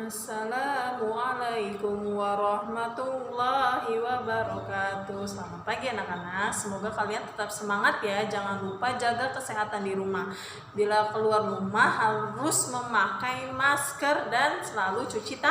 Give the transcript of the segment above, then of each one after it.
Assalamualaikum warahmatullahi wabarakatuh. Selamat pagi anak-anak. Semoga kalian tetap semangat ya. Jangan lupa jaga kesehatan di rumah. Bila keluar rumah harus memakai masker dan selalu cuci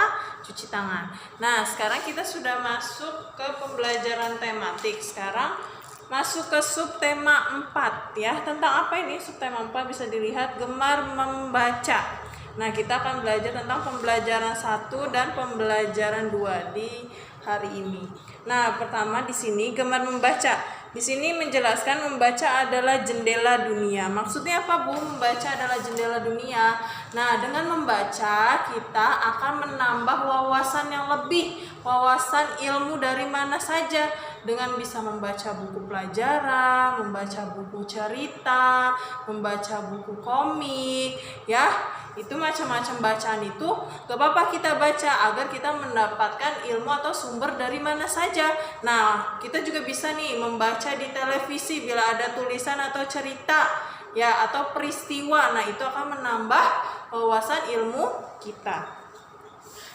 tangan. Nah, sekarang kita sudah masuk ke pembelajaran tematik. Sekarang masuk ke subtema 4 ya. Tentang apa ini subtema 4? Bisa dilihat gemar membaca. Nah, kita akan belajar tentang pembelajaran 1 dan pembelajaran 2 di hari ini. Nah, pertama di sini gemar membaca. Di sini menjelaskan membaca adalah jendela dunia. Maksudnya apa, Bu? Membaca adalah jendela dunia. Nah, dengan membaca kita akan menambah wawasan yang lebih, wawasan ilmu dari mana saja. Dengan bisa membaca buku pelajaran, membaca buku cerita, membaca buku komik, ya. Itu macam-macam bacaan itu gak apa-apa kita baca agar kita mendapatkan ilmu atau sumber dari mana saja. Nah, kita juga bisa nih membaca di televisi bila ada tulisan atau cerita ya atau peristiwa. Nah, itu akan menambah wawasan ilmu kita.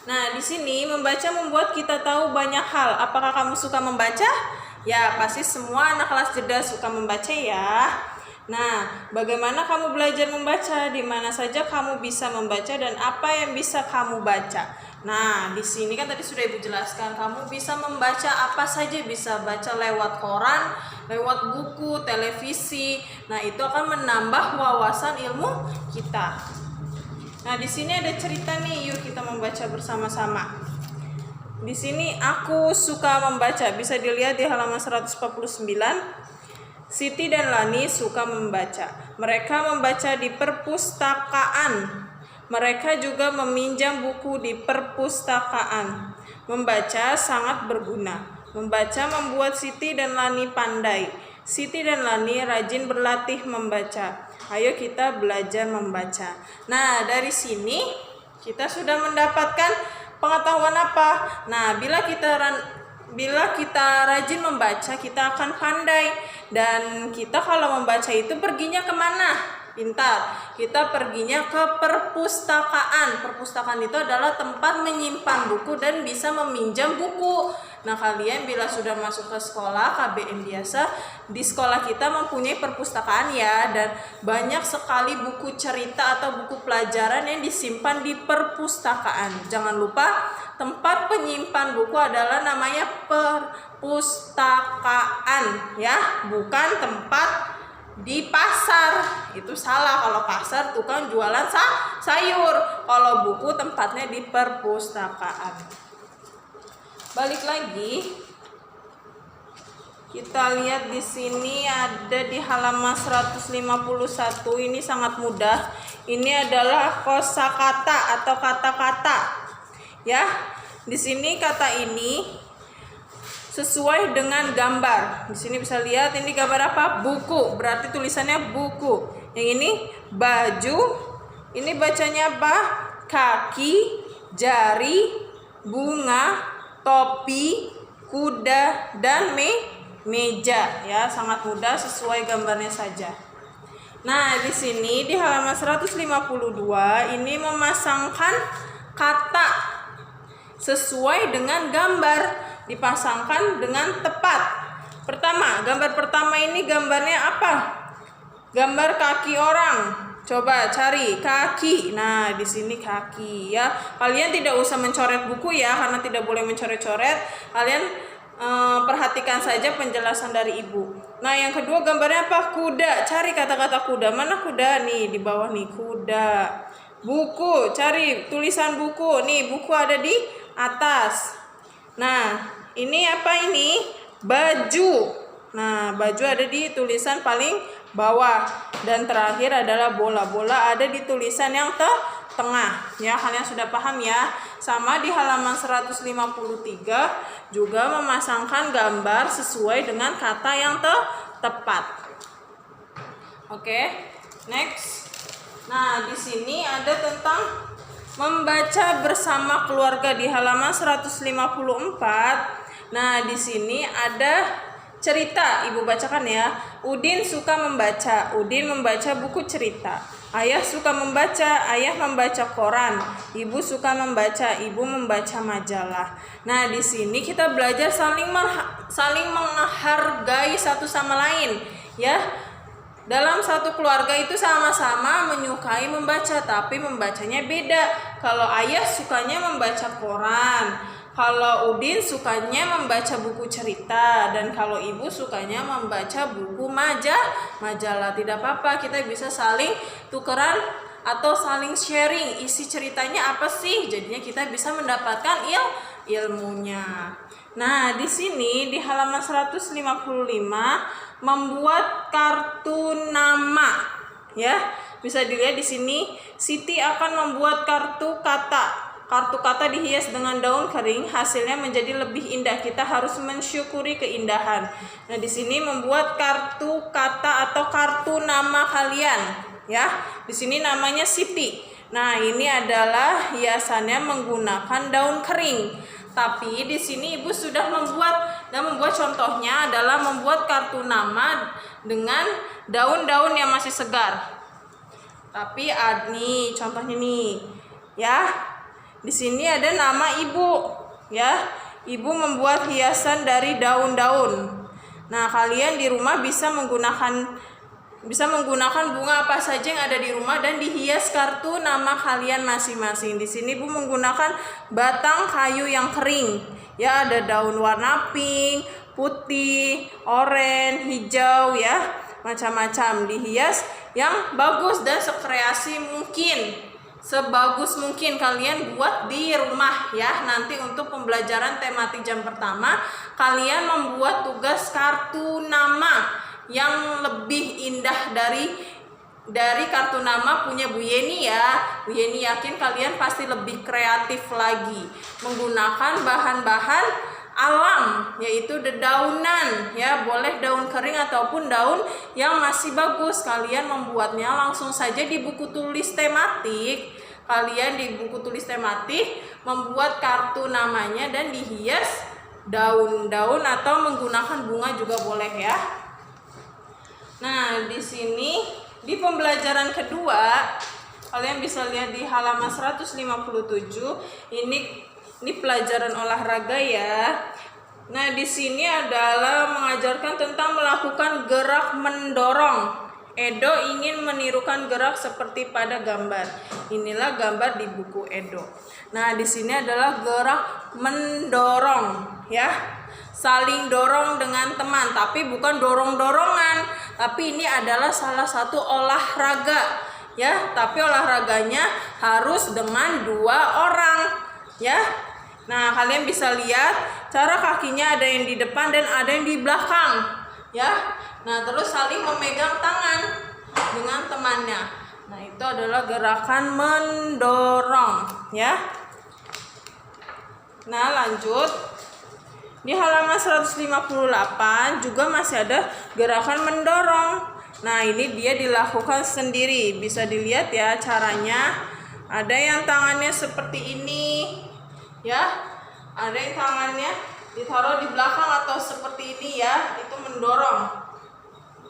Nah, di sini membaca membuat kita tahu banyak hal. Apakah kamu suka membaca? Ya, pasti semua anak kelas jeda suka membaca ya. Nah, bagaimana kamu belajar membaca? Di mana saja kamu bisa membaca dan apa yang bisa kamu baca? Nah, di sini kan tadi sudah Ibu jelaskan, kamu bisa membaca apa saja, bisa baca lewat koran, lewat buku, televisi. Nah, itu akan menambah wawasan ilmu kita. Nah, di sini ada cerita nih, yuk kita membaca bersama-sama. Di sini aku suka membaca, bisa dilihat di halaman 149. Siti dan Lani suka membaca. Mereka membaca di perpustakaan. Mereka juga meminjam buku di perpustakaan. Membaca sangat berguna. Membaca membuat Siti dan Lani pandai. Siti dan Lani rajin berlatih membaca. Ayo kita belajar membaca. Nah, dari sini kita sudah mendapatkan pengetahuan apa? Nah, bila kita rajin membaca, kita akan pandai. Dan kita kalau membaca itu perginya kemana? Pintar. Kita perginya ke perpustakaan. Perpustakaan itu adalah tempat menyimpan buku dan bisa meminjam buku. Nah, kalian bila sudah masuk ke sekolah KBM biasa, di sekolah kita mempunyai perpustakaan ya. Dan banyak sekali buku cerita atau buku pelajaran yang disimpan di perpustakaan. Jangan lupa, tempat penyimpan buku adalah namanya perpustakaan ya, bukan tempat di pasar. Itu salah, kalau pasar tukang jualan sayur. Kalau buku tempatnya di perpustakaan. Balik lagi. Kita lihat di sini ada di halaman 151. Ini sangat mudah. Ini adalah kosakata atau kata-kata. Ya. Di sini kata ini sesuai dengan gambar. Di sini bisa lihat ini gambar apa? Buku. Berarti tulisannya buku. Yang ini baju. Ini bacanya apa? Kaki, jari, bunga, topi, kuda, dan meja. Ya, sangat mudah, sesuai gambarnya saja. Nah, di sini di halaman 152 ini memasangkan kata sesuai dengan gambar, dipasangkan dengan tepat. Pertama, gambar pertama ini gambarnya apa? Gambar kaki orang. Coba cari kaki. Nah, di sini kaki ya. Kalian tidak usah mencoret buku ya, karena tidak boleh mencoret-coret. Kalian perhatikan saja penjelasan dari Ibu. Nah, yang kedua gambarnya apa? Kuda. Cari kata-kata kuda. Mana kuda? Nih, di bawah nih, kuda. Buku, cari tulisan buku. Nih, buku ada di atas. Nah, ini apa ini? Baju. Nah, baju ada di tulisan paling bawah. Dan terakhir adalah bola. Bola ada di tulisan yang tengah. Ya, kalian sudah paham ya? Sama di halaman 153 juga memasangkan gambar sesuai dengan kata yang tepat. Oke, next. Nah, di sini ada tentang membaca bersama keluarga di halaman 154. Nah, di sini ada cerita. Ibu bacakan ya. Udin suka membaca. Udin membaca buku cerita. Ayah suka membaca, ayah membaca koran. Ibu suka membaca, ibu membaca majalah. Nah, di sini kita belajar saling menghargai satu sama lain, ya. Dalam satu keluarga itu sama-sama menyukai membaca, tapi membacanya beda. Kalau ayah sukanya membaca koran, kalau Udin sukanya membaca buku cerita, dan kalau ibu sukanya membaca buku majalah. Tidak apa-apa, kita bisa saling tukeran atau saling sharing isi ceritanya apa sih. Jadinya kita bisa mendapatkan ilmunya. Nah, di sini di halaman 155 membuat kartu nama, ya. Bisa dilihat di sini, Siti akan membuat kartu kata. Kartu kata dihias dengan daun kering, hasilnya menjadi lebih indah. Kita harus mensyukuri keindahan. Nah, di sini membuat kartu kata atau kartu nama kalian, ya. Di sini namanya Siti. Nah, ini adalah hiasannya menggunakan daun kering. Tapi di sini ibu sudah membuat contohnya adalah membuat kartu nama dengan daun-daun yang masih segar. Tapi nih contohnya nih, ya. Di sini ada nama ibu, ya. Ibu membuat hiasan dari daun-daun. Nah, kalian di rumah bisa menggunakan bunga apa saja yang ada di rumah dan dihias kartu nama kalian masing-masing. Di sini Ibu menggunakan batang kayu yang kering. Ya, ada daun warna pink, putih, oranye, hijau, ya. Macam-macam dihias yang bagus dan sekreasi mungkin. Sebagus mungkin kalian buat di rumah, ya. Nanti untuk pembelajaran tematik jam pertama, kalian membuat tugas kartu nama yang lebih indah dari kartu nama punya Bu Yeni, ya. Bu Yeni yakin kalian pasti lebih kreatif lagi menggunakan bahan-bahan alam, yaitu dedaunan, ya. Boleh daun kering ataupun daun yang masih bagus. Kalian membuatnya langsung saja di buku tulis tematik. Kalian di buku tulis tematik membuat kartu namanya dan dihias daun-daun atau menggunakan bunga juga boleh, ya. Nah, di sini di pembelajaran kedua kalian bisa lihat di halaman 157. Ini pelajaran olahraga, ya. Nah, di sini adalah mengajarkan tentang melakukan gerak mendorong. Edo ingin menirukan gerak seperti pada gambar. Inilah gambar di buku Edo. Nah, di sini adalah gerak mendorong, ya. Saling dorong dengan teman, tapi bukan dorong-dorongan. Tapi ini adalah salah satu olahraga, ya. Tapi olahraganya harus dengan 2 orang, ya. Nah, kalian bisa lihat cara kakinya ada yang di depan dan ada yang di belakang, ya. Nah, terus saling memegang tangan dengan temannya. Nah, itu adalah gerakan mendorong, ya. Nah, lanjut. Di halaman 158 juga masih ada gerakan mendorong. Nah, ini dia dilakukan sendiri. Bisa dilihat, ya, caranya. Ada yang tangannya seperti ini, ya. Ada yang tangannya ditaruh di belakang atau seperti ini, ya. Itu mendorong.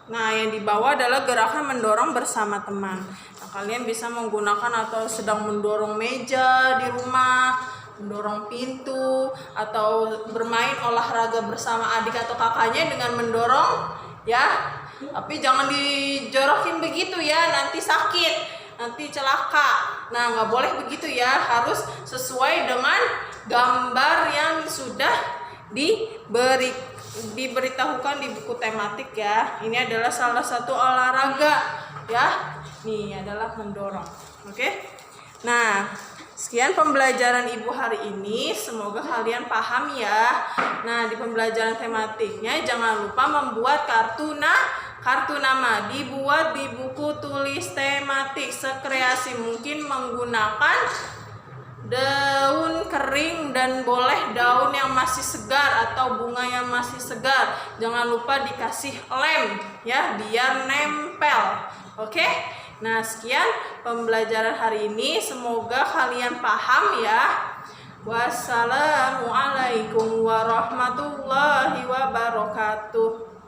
Nah, yang di bawah adalah gerakan mendorong bersama teman. Nah, kalian bisa menggunakan atau sedang mendorong meja di rumah, mendorong pintu, atau bermain olahraga bersama adik atau kakaknya dengan mendorong, ya. Tapi jangan dijorokin begitu, ya, nanti sakit, nanti celaka. Nah, nggak boleh begitu, ya, harus sesuai dengan gambar yang sudah diberitahukan di buku tematik, ya. Ini adalah salah satu olahraga, ya. Nih adalah mendorong. Oke. Nah, sekian pembelajaran Ibu hari ini. Semoga kalian paham, ya. Nah, di pembelajaran tematiknya jangan lupa membuat kartu nama. Dibuat di buku tulis tematik sekreasi mungkin menggunakan daun kering dan boleh daun yang masih segar atau bunga yang masih segar. Jangan lupa dikasih lem, ya, biar nempel. Oke? Nah, sekian pembelajaran hari ini. Semoga kalian paham, ya. Wassalamualaikum warahmatullahi wabarakatuh.